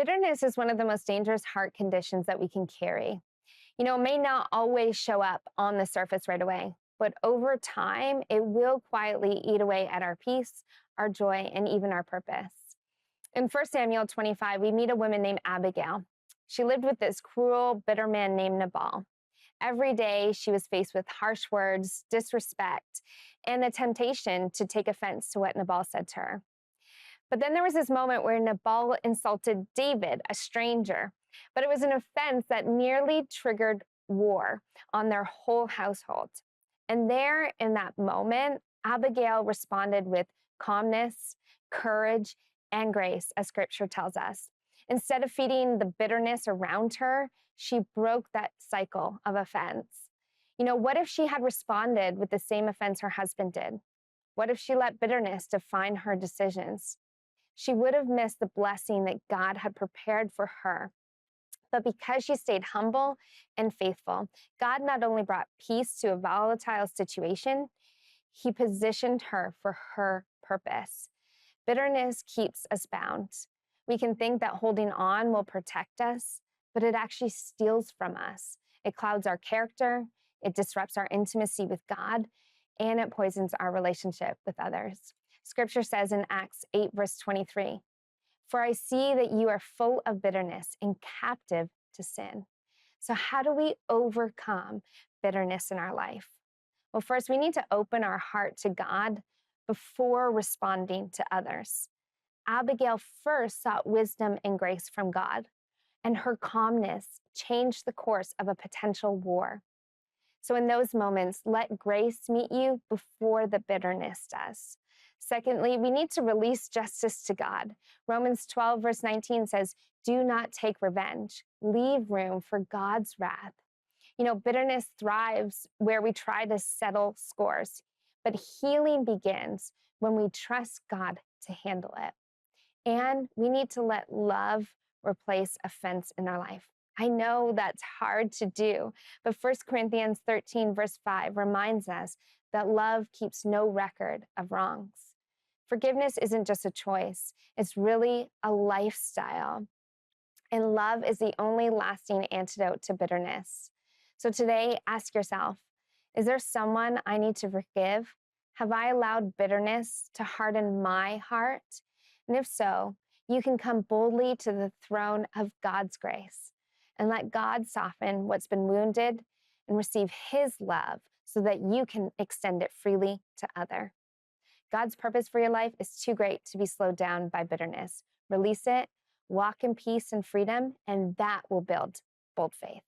Bitterness is one of the most dangerous heart conditions that we can carry. It may not always show up on the surface right away, but over time, it will quietly eat away at our peace, our joy, and even our purpose. In 1 Samuel 25, we meet a woman named Abigail. She lived with this cruel, bitter man named Nabal. Every day, she was faced with harsh words, disrespect, and the temptation to take offense to what Nabal said to her. But then there was this moment where Nabal insulted David, a stranger, but it was an offense that nearly triggered war on their whole household. And there, in that moment, Abigail responded with calmness, courage, and grace, as scripture tells us. Instead of feeding the bitterness around her, she broke that cycle of offense. What if she had responded with the same offense her husband did? What if she let bitterness define her decisions? She would have missed the blessing that God had prepared for her. But because she stayed humble and faithful, God not only brought peace to a volatile situation, he positioned her for her purpose. Bitterness keeps us bound. We can think that holding on will protect us, but it actually steals from us. It clouds our character, it disrupts our intimacy with God, and it poisons our relationship with others. Scripture says in Acts 8, verse 23, "For I see that you are full of bitterness and captive to sin." So how do we overcome bitterness in our life? Well, first, we need to open our heart to God before responding to others. Abigail first sought wisdom and grace from God, and her calmness changed the course of a potential war. So in those moments, let grace meet you before the bitterness does. Secondly, we need to release justice to God. Romans 12, verse 19 says, "Do not take revenge. Leave room for God's wrath." Bitterness thrives where we try to settle scores, but healing begins when we trust God to handle it. And we need to let love replace offense in our life. I know that's hard to do, but 1 Corinthians 13, verse 5 reminds us that love keeps no record of wrongs. Forgiveness isn't just a choice, it's really a lifestyle. And love is the only lasting antidote to bitterness. So today, ask yourself, is there someone I need to forgive? Have I allowed bitterness to harden my heart? And if so, you can come boldly to the throne of God's grace and let God soften what's been wounded and receive his love so that you can extend it freely to others. God's purpose for your life is too great to be slowed down by bitterness. Release it, walk in peace and freedom, and that will build bold faith.